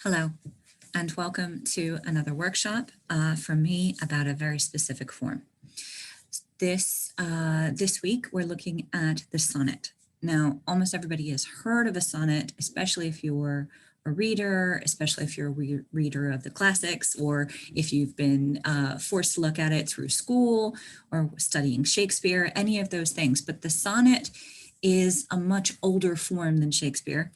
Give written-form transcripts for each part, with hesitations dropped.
Hello, and welcome to another workshop from me about a very specific form. This week, we're looking at the sonnet. Now, almost everybody has heard of a sonnet, especially if you're a reader, especially if you're a reader of the classics, or if you've been forced to look at it through school or studying Shakespeare, any of those things. But the sonnet is a much older form than Shakespeare.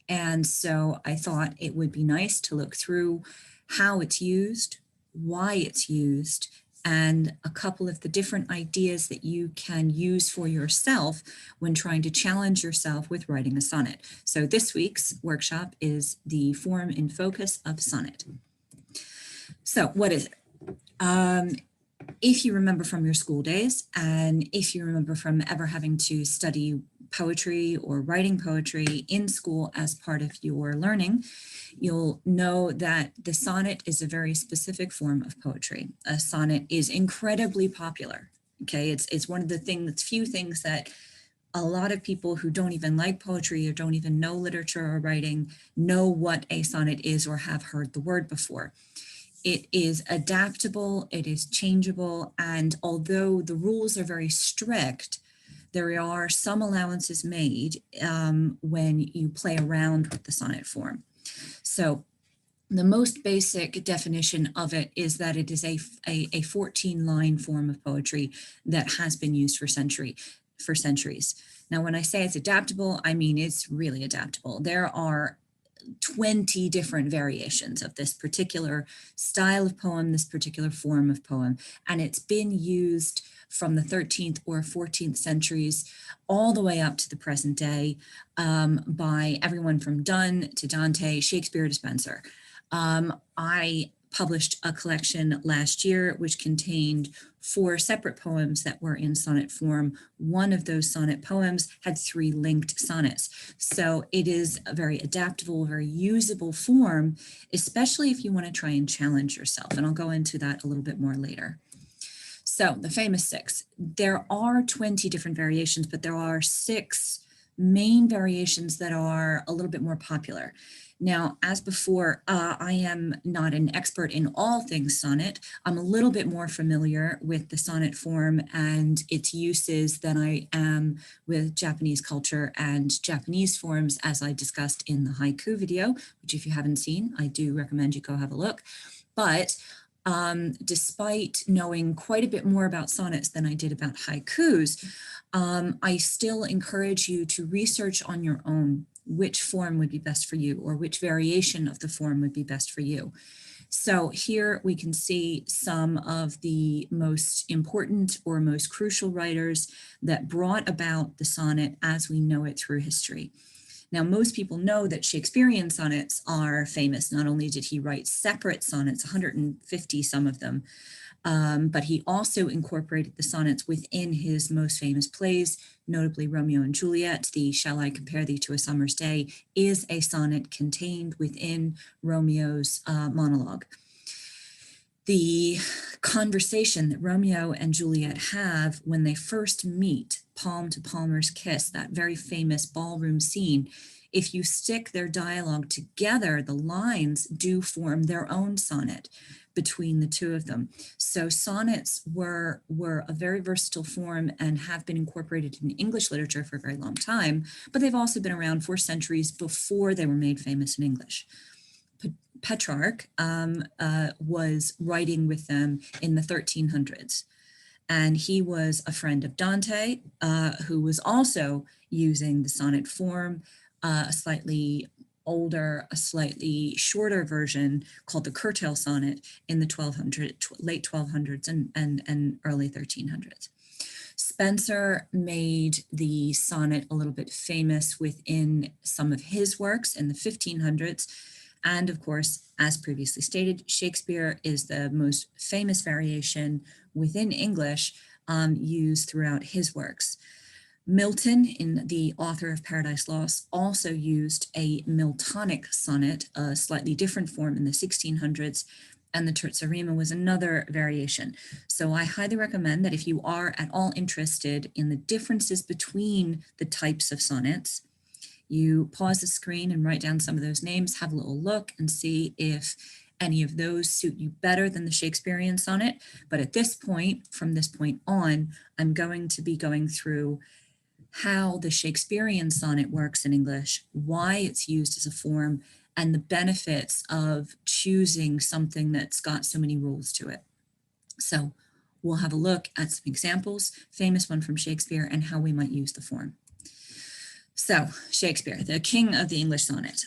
And so I thought it would be nice to look through how it's used, why it's used, and a couple of the different ideas that you can use for yourself when trying to challenge yourself with writing a sonnet. So this week's workshop is the form in focus of sonnet. So what is it? If you remember from your school days, and if you remember from ever having to study poetry or writing poetry in school as part of your learning, you'll know that the sonnet is a very specific form of poetry. A sonnet is incredibly popular. Okay, it's one of the few things that a lot of people who don't even like poetry or don't even know literature or writing know what a sonnet is or have heard the word before. It is adaptable, it is changeable, and although the rules are very strict, there are some allowances made when you play around with the sonnet form. So the most basic definition of it is that it is a 14-line form of poetry that has been used for centuries. Now, when I say it's adaptable, I mean it's really adaptable. There are 20 different variations of this particular style of poem, this particular form of poem, and it's been used from the 13th or 14th centuries all the way up to the present day by everyone from Donne to Dante, Shakespeare to Spenser. I published a collection last year which contained 4 separate poems that were in sonnet form. One of those sonnet poems had 3 linked sonnets. So it is a very adaptable, very usable form, especially if you want to try and challenge yourself. And I'll go into that a little bit more later. So the famous 6. There are 20 different variations, but there are 6 main variations that are a little bit more popular. Now, as before, I am not an expert in all things sonnet. I'm a little bit more familiar with the sonnet form and its uses than I am with Japanese culture and Japanese forms, as I discussed in the haiku video, which if you haven't seen, I do recommend you go have a look. But despite knowing quite a bit more about sonnets than I did about haikus, I still encourage you to research on your own which form would be best for you or which variation of the form would be best for you. So here we can see some of the most important or most crucial writers that brought about the sonnet as we know it through history. Now, most people know that Shakespearean sonnets are famous. Not only did he write separate sonnets, 150 some of them, but he also incorporated the sonnets within his most famous plays, notably Romeo and Juliet. The "Shall I compare thee to a summer's day" is a sonnet contained within Romeo's monologue. The conversation that Romeo and Juliet have when they first meet, palm to palmer's kiss, that very famous ballroom scene, if you stick their dialogue together, the lines do form their own sonnet between the two of them. So sonnets were a very versatile form and have been incorporated in English literature for a very long time, but they've also been around for centuries before they were made famous in English. Petrarch was writing with them in the 1300s. And he was a friend of Dante, who was also using the sonnet form, a slightly older, a slightly shorter version called the curtail sonnet in the late 1200s and early 1300s. Spenser made the sonnet a little bit famous within some of his works in the 1500s. And of course, as previously stated, Shakespeare is the most famous variation within English used throughout his works. Milton, in the author of Paradise Lost, also used a Miltonic sonnet, a slightly different form in the 1600s, and the Leah-The-Dreamer was another variation. So I highly recommend that if you are at all interested in the differences between the types of sonnets, You pause the screen and write down some of those names, have a little look and see if any of those suit you better than the Shakespearean sonnet. But at this point, from this point on, I'm going to be going through how the Shakespearean sonnet works in English, why it's used as a form, and the benefits of choosing something that's got so many rules to it. So we'll have a look at some examples, famous one from Shakespeare, and how we might use the form. So Shakespeare, the king of the English sonnet.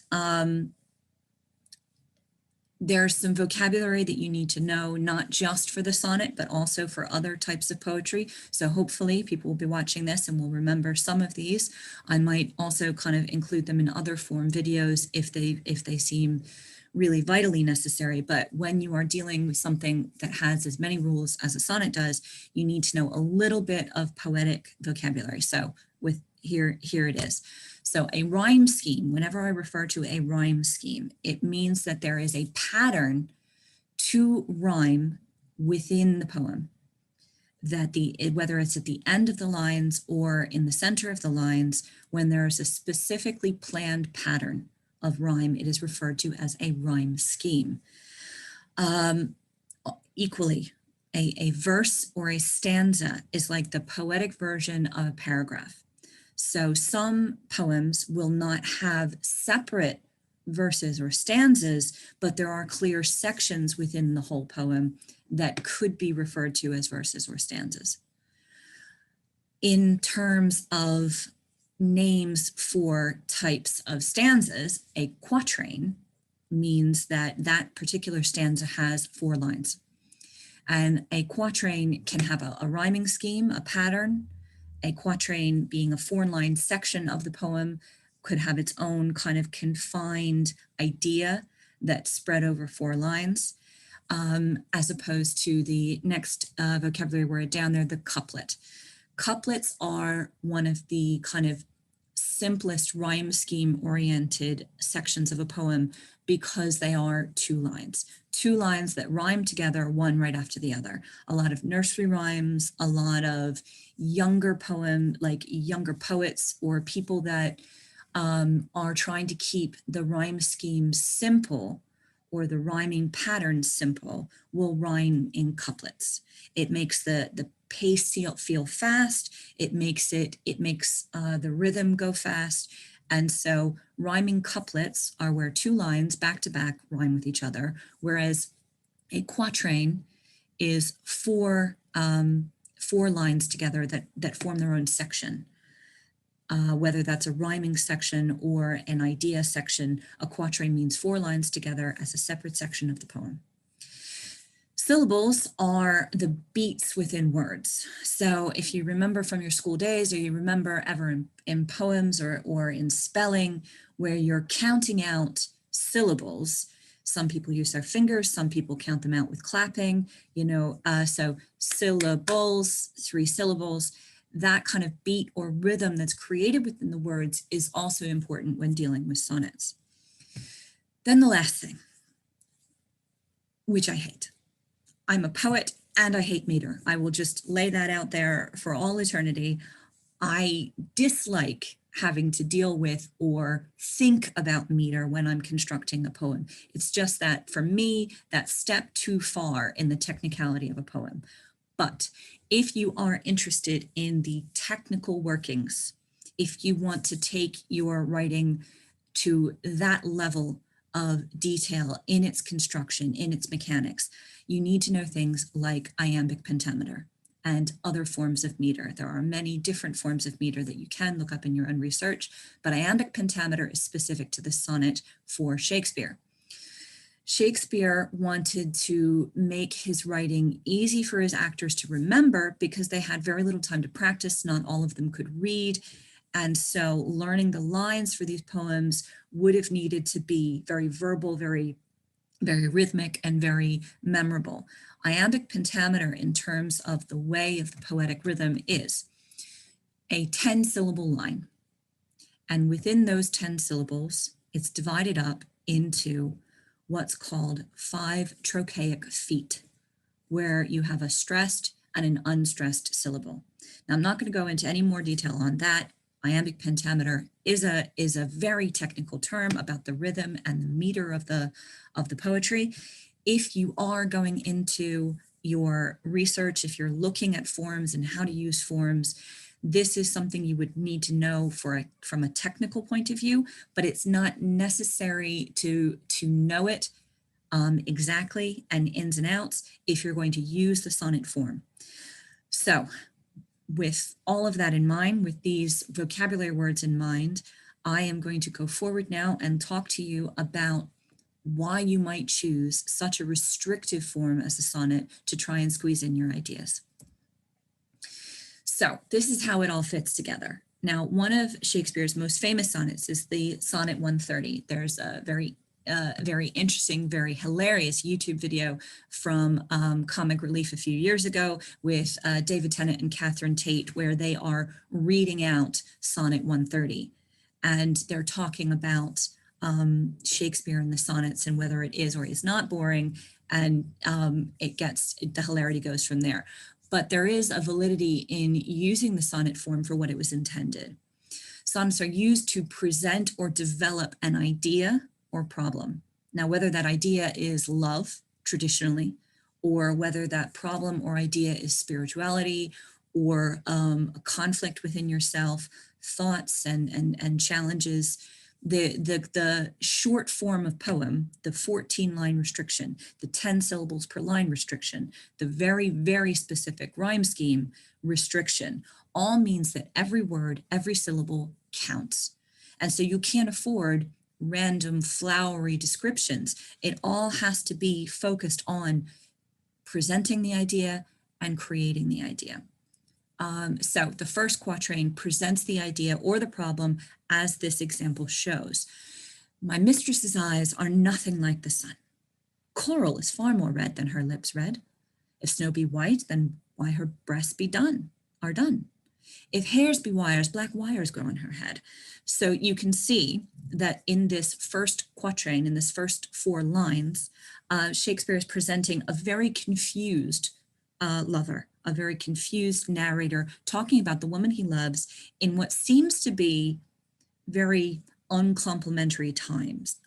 There's some vocabulary that you need to know, not just for the sonnet, but also for other types of poetry. So hopefully people will be watching this and will remember some of these. I might also kind of include them in other form videos if they seem really vitally necessary. But when you are dealing with something that has as many rules as a sonnet does, you need to know a little bit of poetic vocabulary. So with here it is. So a rhyme scheme, whenever I refer to a rhyme scheme, it means that there is a pattern to rhyme within the poem, that whether it's at the end of the lines or in the center of the lines, when there is a specifically planned pattern of rhyme, it is referred to as a rhyme scheme. Equally, a verse or a stanza is like the poetic version of a paragraph. So some poems will not have separate verses or stanzas, but there are clear sections within the whole poem that could be referred to as verses or stanzas. In terms of names for types of stanzas, a quatrain means that that particular stanza has 4 lines. And a quatrain can have a rhyming scheme, a pattern. A quatrain, being a 4-line section of the poem, could have its own kind of confined idea that's spread over 4 lines, as opposed to the next vocabulary word down there, the couplet. Couplets are one of the kind of simplest rhyme scheme oriented sections of a poem because they are 2 lines. 2 lines that rhyme together, one right after the other. A lot of nursery rhymes, a lot of younger younger poets or people that are trying to keep the rhyme scheme simple or the rhyming pattern simple will rhyme in couplets. It makes the pace feel fast. It makes the rhythm go fast. And so rhyming couplets are where 2 lines back to back rhyme with each other, whereas a quatrain is 4 lines together that form their own section. Whether that's a rhyming section or an idea section, a quatrain means 4 lines together as a separate section of the poem. Syllables are the beats within words. So if you remember from your school days, or you remember ever in poems or in spelling, where you're counting out syllables, some people use their fingers, some people count them out with clapping, so syllables, 3 syllables, that kind of beat or rhythm that's created within the words is also important when dealing with sonnets. Then the last thing, which I hate. I'm a poet and I hate meter. I will just lay that out there for all eternity. I dislike having to deal with or think about meter when I'm constructing a poem. It's just that for me, that's step too far in the technicality of a poem. But if you are interested in the technical workings, if you want to take your writing to that level of detail in its construction, in its mechanics, you need to know things like iambic pentameter and other forms of meter. There are many different forms of meter that you can look up in your own research, but iambic pentameter is specific to the sonnet for Shakespeare. Shakespeare wanted to make his writing easy for his actors to remember because they had very little time to practice. Not all of them could read. And so learning the lines for these poems would have needed to be very verbal, very, very rhythmic, and very memorable. Iambic pentameter, in terms of the way of the poetic rhythm, is a 10-syllable line. And within those 10 syllables, it's divided up into what's called 5 trochaic feet, where you have a stressed and an unstressed syllable. Now, I'm not going to go into any more detail on that. Iambic pentameter is a very technical term about the rhythm and the meter of the poetry. If you are going into your research, if you're looking at forms and how to use forms, this is something you would need to know from a technical point of view, but it's not necessary to know it exactly and ins and outs if you're going to use the sonnet form. So with all of that in mind, with these vocabulary words in mind, I am going to go forward now and talk to you about why you might choose such a restrictive form as the sonnet to try and squeeze in your ideas. So this is how it all fits together. Now, one of Shakespeare's most famous sonnets is the Sonnet 130. There's a very interesting, very hilarious YouTube video from Comic Relief a few years ago with David Tennant and Catherine Tate, where they are reading out Sonnet 130. And they're talking about Shakespeare and the sonnets and whether it is or is not boring. And the hilarity goes from there. But there is a validity in using the sonnet form for what it was intended. Sonnets are used to present or develop an idea or problem. Now, whether that idea is love, traditionally, or whether that problem or idea is spirituality or a conflict within yourself, thoughts and challenges, the short form of poem, the 14-line restriction, the 10 syllables per line restriction, the very, very specific rhyme scheme restriction, all means that every word, every syllable counts. And so you can't afford random flowery descriptions. It all has to be focused on presenting the idea and creating the idea. So the first quatrain presents the idea or the problem as this example shows. My mistress's eyes are nothing like the sun. Coral is far more red than her lips red. If snow be white, then why her breasts are done. If hairs be wires, black wires grow on her head. So you can see that in this first quatrain, in this first 4 lines, Shakespeare is presenting a very confused lover, a very confused narrator talking about the woman he loves in what seems to be very uncomplimentary terms.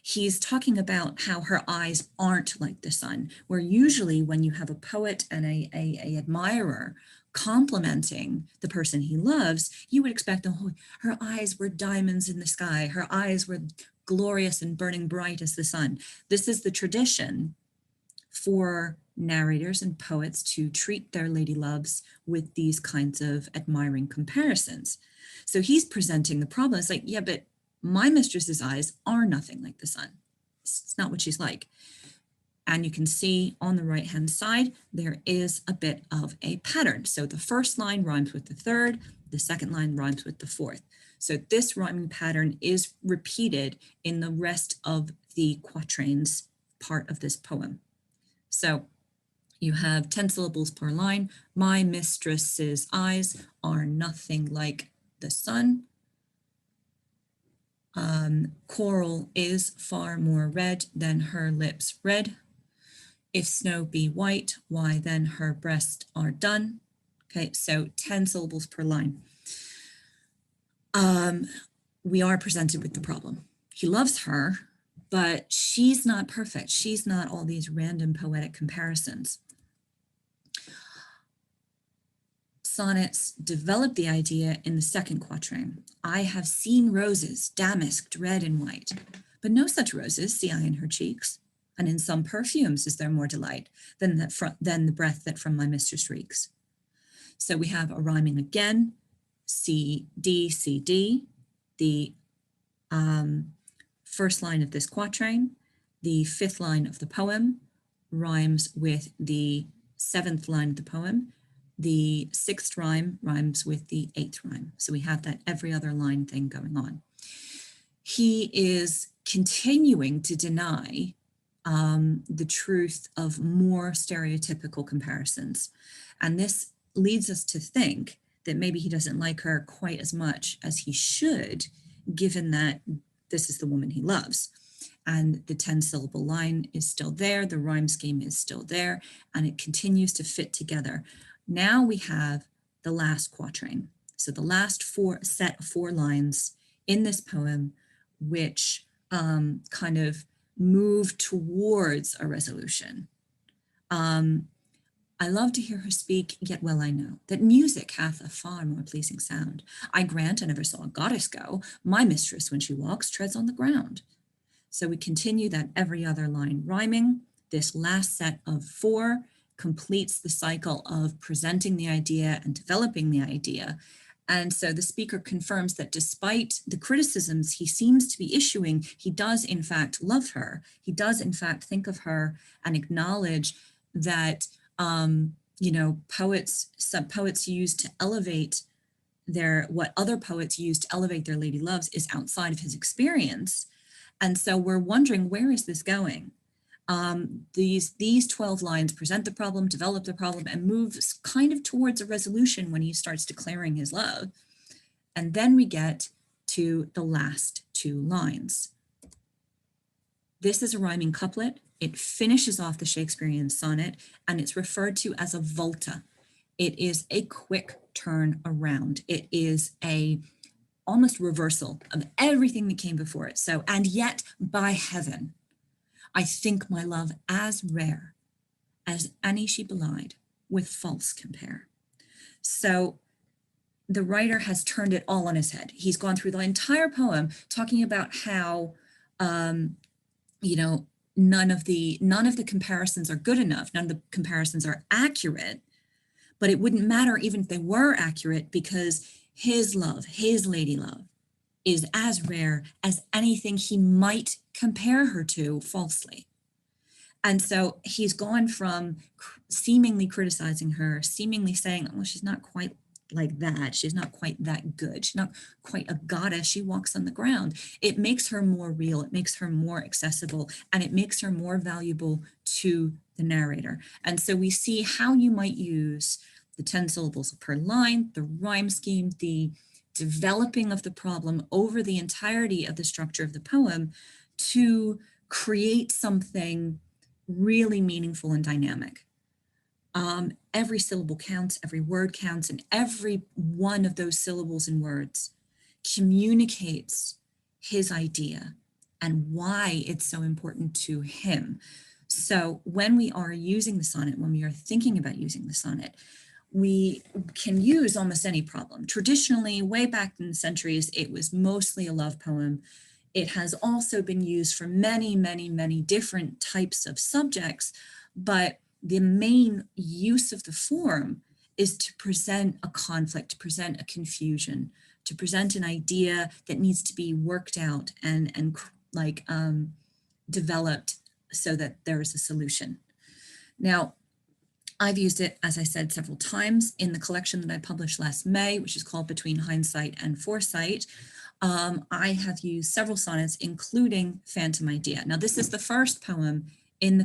He's talking about how her eyes aren't like the sun, where usually when you have a poet and a admirer complimenting the person he loves, you would expect, oh, her eyes were diamonds in the sky, her eyes were glorious and burning bright as the sun. This is the tradition for narrators and poets to treat their lady loves with these kinds of admiring comparisons. So he's presenting the problem. It's like, yeah, but my mistress's eyes are nothing like the sun. It's not what she's like. And you can see on the right-hand side, there is a bit of a pattern. So the first line rhymes with the third, the second line rhymes with the fourth. So this rhyming pattern is repeated in the rest of the quatrains part of this poem. So you have 10 syllables per line. My mistress's eyes are nothing like the sun. Coral is far more red than her lips red. If snow be white, why then her breasts are done. Okay, so 10 syllables per line. We are presented with the problem. He loves her, but she's not perfect. She's not all these random poetic comparisons. Sonnets develop the idea in the second quatrain. I have seen roses damasked red and white, but no such roses see I in her cheeks, and in some perfumes is there more delight than the breath that from my mistress reeks. So we have a rhyming again, C, D, the first line of this quatrain. The 5th line of the poem rhymes with the 7th line of the poem. The 6th rhyme rhymes with the 8th rhyme. So we have that every other line thing going on. He is continuing to deny the truth of more stereotypical comparisons. And this leads us to think that maybe he doesn't like her quite as much as he should, given that this is the woman he loves. And the 10-syllable line is still there, the rhyme scheme is still there, and it continues to fit together. Now we have the last quatrain. So the last set of 4 lines in this poem, which kind of move towards a resolution. I love to hear her speak, yet well I know that music hath a far more pleasing sound. I grant I never saw a goddess go. My mistress, when she walks, treads on the ground. So we continue that every other line rhyming. This last set of 4 completes the cycle of presenting the idea and developing the idea. And so the speaker confirms that despite the criticisms he seems to be issuing, he does in fact love her. He does in fact think of her and acknowledge that, you know, poets use to elevate what other poets use to elevate their lady loves is outside of his experience. And so we're wondering, where is this going? These 12 lines present the problem, develop the problem, and moves kind of towards a resolution when he starts declaring his love. And then we get to the last 2 lines. This is a rhyming couplet. It finishes off the Shakespearean sonnet, and it's referred to as a volta. It is a quick turn around. It is a almost reversal of everything that came before it. So, and yet by heaven, I think my love as rare as any she belied with false compare. So the writer has turned it all on his head. He's gone through the entire poem talking about how, you know, none of the comparisons are good enough. None of the comparisons are accurate, but it wouldn't matter even if they were accurate, because his love, his lady love, is as rare as anything he might compare her to falsely. And so he's gone from seemingly criticizing her, seemingly saying, oh, she's not quite like that. She's not quite that good. She's not quite a goddess. She walks on the ground. It makes her more real. It makes her more accessible, and it makes her more valuable to the narrator. And so we see how you might use the 10 syllables per line, the rhyme scheme, the developing of the problem over the entirety of the structure of the poem to create something really meaningful and dynamic. Every syllable counts, every word counts, and every one of those syllables and words communicates his idea and why it's so important to him. So when we are using the sonnet, when we are thinking about using the sonnet, we can use almost any problem. Traditionally, way back in the centuries, it was mostly a love poem. It has also been used for many, many, many different types of subjects, but the main use of the form is to present a conflict, to present a confusion, to present an idea that needs to be worked out and developed so that there is a solution. Now, I've used it, as I said, several times in the collection that I published last May, which is called Between Hindsight and Foresight. I have used several sonnets, including Phantom Idea. Now, this is the first poem in the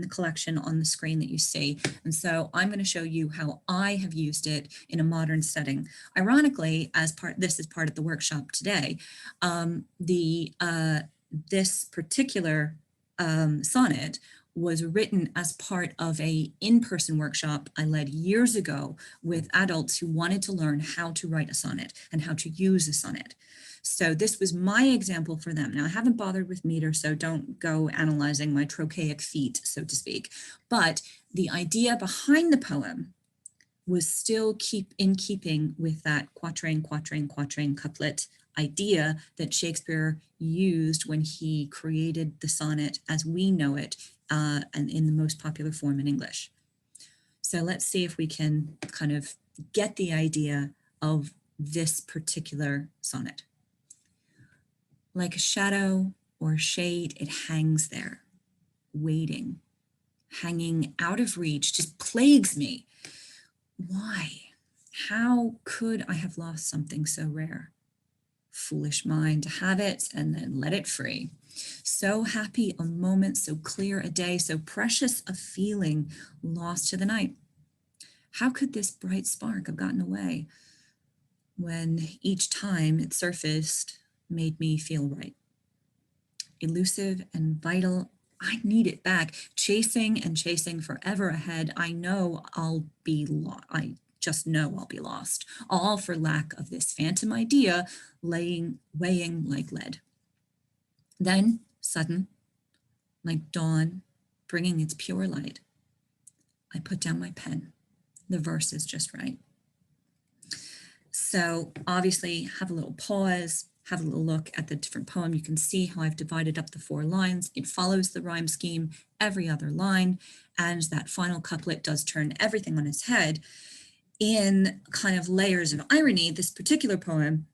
collection on the screen that you see. And so I'm going to show you how I have used it in a modern setting. Ironically, this is part of the workshop today, this particular sonnet was written as part of a in-person workshop I led years ago with adults who wanted to learn how to write a sonnet and how to use a sonnet. So this was my example for them. Now, I haven't bothered with meter, so don't go analyzing my trochaic feet, so to speak. But the idea behind the poem was still in keeping with that quatrain, quatrain, quatrain couplet idea that Shakespeare used when he created the sonnet as we know it, and in the most popular form in English. So let's see if we can kind of get the idea of this particular sonnet. Like a shadow or shade, it hangs there, waiting, hanging out of reach, just plagues me. Why? How could I have lost something so rare? Foolish mind to have it and then let it free. So happy a moment, so clear a day, so precious a feeling lost to the night. How could this bright spark have gotten away when each time it surfaced made me feel right? Elusive and vital, I need it back. Chasing and chasing forever ahead. I know I'll be lost. just know I'll be lost, all for lack of this phantom idea weighing like lead. Then, sudden, like dawn, bringing its pure light, I put down my pen. The verse is just right. So obviously have a little pause, have a little look at the different poem. You can see how I've divided up the 4 lines. It follows the rhyme scheme every other line, and that final couplet does turn everything on its head. In kind of layers of irony, this particular poem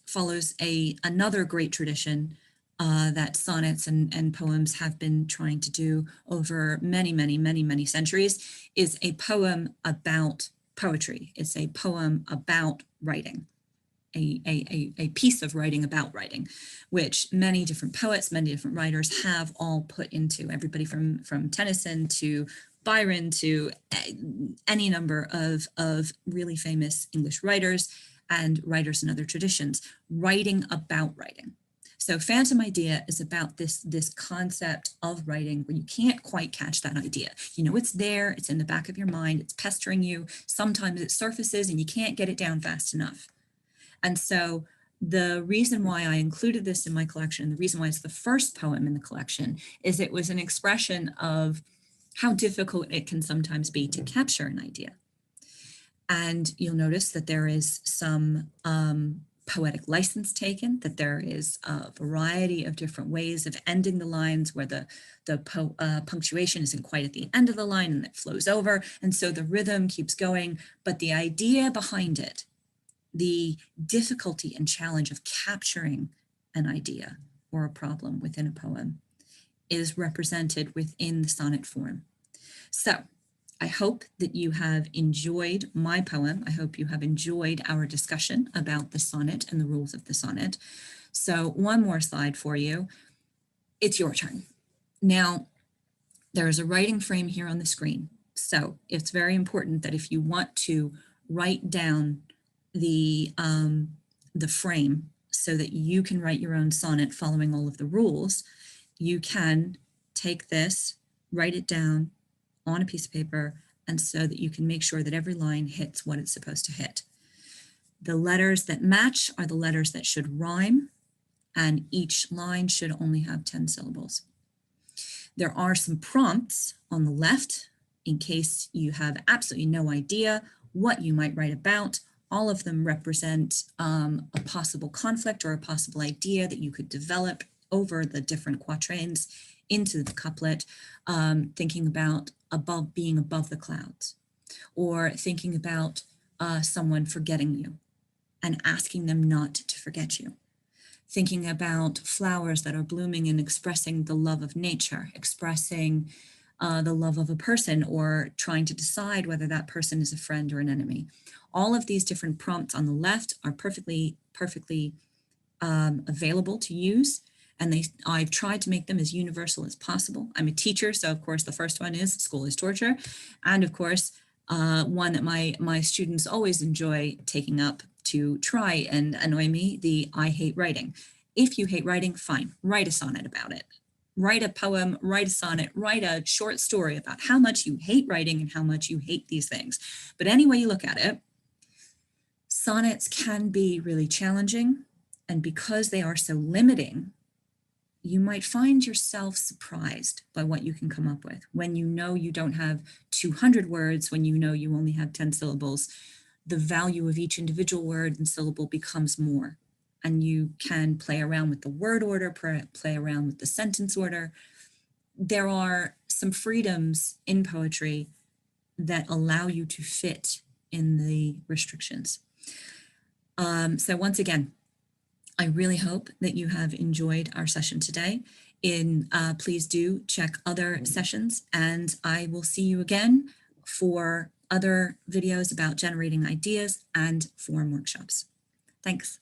follows another great tradition that sonnets and poems have been trying to do over many centuries, is a poem about poetry. It's a poem about writing, a piece of writing about writing, which many different poets, many different writers have all put into, everybody from Tennyson to Byron to any number of really famous English writers and writers in other traditions, writing about writing. So Phantom Idea is about this concept of writing where you can't quite catch that idea. You know, it's there, it's in the back of your mind, it's pestering you. Sometimes it surfaces and you can't get it down fast enough. And so the reason why I included this in my collection, the reason why it's the first poem in the collection, is it was an expression of how difficult it can sometimes be to capture an idea. And you'll notice that there is some poetic license taken, that there is a variety of different ways of ending the lines where the punctuation isn't quite at the end of the line and it flows over. And so the rhythm keeps going, but the idea behind it, the difficulty and challenge of capturing an idea or a problem within a poem, is represented within the sonnet form. So I hope that you have enjoyed my poem. I hope you have enjoyed our discussion about the sonnet and the rules of the sonnet. So one more slide for you. It's your turn. Now, there is a writing frame here on the screen. So it's very important that if you want to write down the frame so that you can write your own sonnet following all of the rules, you can take this, write it down on a piece of paper, and so that you can make sure that every line hits what it's supposed to hit. The letters that match are the letters that should rhyme, and each line should only have 10 syllables. There are some prompts on the left in case you have absolutely no idea what you might write about. All of them represent a possible conflict or a possible idea that you could develop over the different quatrains into the couplet, thinking about being above the clouds, or thinking about someone forgetting you and asking them not to forget you. Thinking about flowers that are blooming and expressing the love of nature, expressing the love of a person, or trying to decide whether that person is a friend or an enemy. All of these different prompts on the left are perfectly available to use. And I've tried to make them as universal as possible. I'm a teacher, so of course the first one is school is torture. And of course, one that my students always enjoy taking up to try and annoy me, the I hate writing. If you hate writing, fine, write a sonnet about it. Write a poem, write a sonnet, write a short story about how much you hate writing and how much you hate these things. But any way you look at it, sonnets can be really challenging. And because they are so limiting, you might find yourself surprised by what you can come up with. When you know you don't have 200 words, when you know you only have 10 syllables, the value of each individual word and syllable becomes more. And you can play around with the word order, play around with the sentence order. There are some freedoms in poetry that allow you to fit in the restrictions. So once again, I really hope that you have enjoyed our session today. Please do check other sessions, and I will see you again for other videos about generating ideas and form workshops. Thanks.